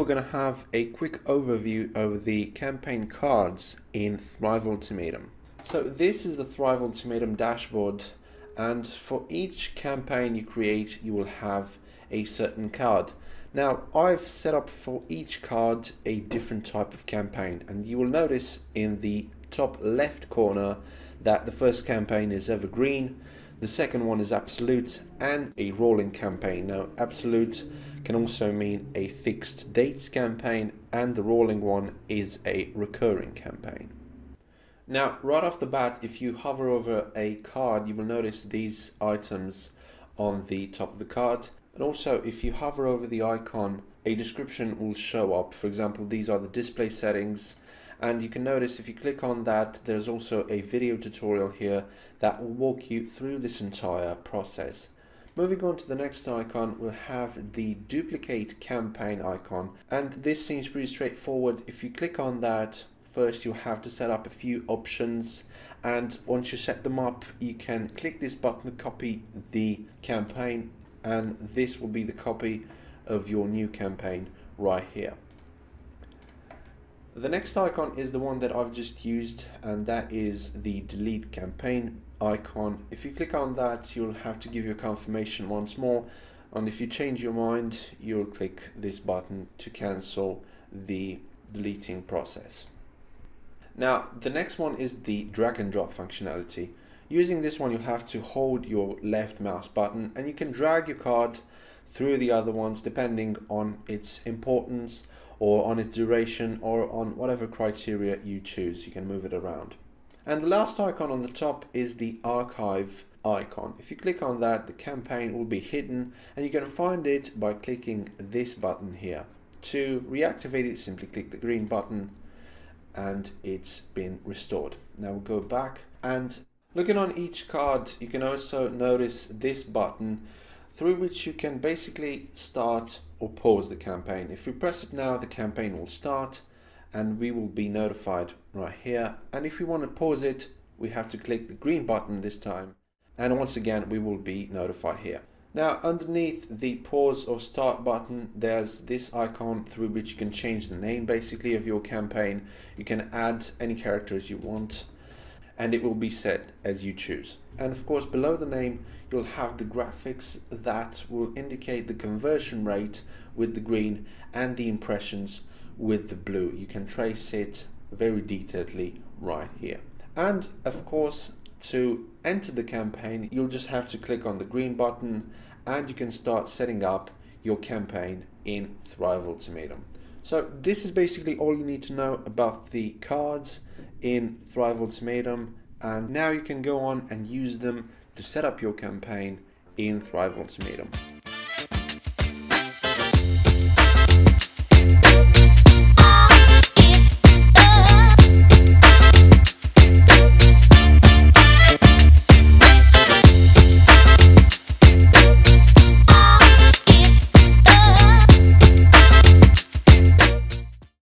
we're going to have a quick overview of the campaign cards in Thrive Ultimatum. So this is the Thrive Ultimatum dashboard, and for each campaign you create you will have a certain card. Now I've set up for each card a different type of campaign, and you will notice in the top left corner that the first campaign is evergreen, the second one is absolute, and a rolling campaign. Now absolute can also mean a fixed dates campaign, and the rolling one is a recurring campaign. Now right off the bat, if you hover over a card, you will notice these items on the top of the card, and also if you hover over the icon, a description will show up. For example, these are the display settings, and you can notice if you click on that, there's also a video tutorial here that will walk you through this entire process. Moving on to the next icon, we'll have the duplicate campaign icon, and this seems pretty straightforward. If you click on that, first you'll have to set up a few options, and once you set them up, you can click this button to copy the campaign, and this will be the copy of your new campaign right here. The next icon is the one that I've just used, and that is the delete campaign icon. If you click on that, you'll have to give your confirmation once more, and if you change your mind, you'll click this button to cancel the deleting process. Now the next one is the drag and drop functionality. Using this one, you'll have to hold your left mouse button and you can drag your card through the other ones depending on its importance or on its duration or on whatever criteria you choose. You can move it around. And the last icon on the top is the archive icon. If you click on that, the campaign will be hidden, and you can find it by clicking this button here. To reactivate it, simply click the green button and it's been restored. Now we'll go back, and looking on each card, you can also notice this button through which you can basically start or pause the campaign. If we press it now, the campaign will start and we will be notified right here. And if we want to pause it, we have to click the green button this time, and once again we will be notified here. Now underneath the pause or start button, there's this icon through which you can change the name basically of your campaign. You can add any characters you want, and it will be set as you choose. And of course below the name you'll have the graphics that will indicate the conversion rate with the green and the impressions with the blue. You can trace it very detailedly right here. And of course, to enter the campaign, you'll just have to click on the green button and you can start setting up your campaign in Thrive Ultimatum. So this is basically all you need to know about the cards in Thrive Ultimatum, and now you can go on and use them to set up your campaign in Thrive Ultimatum.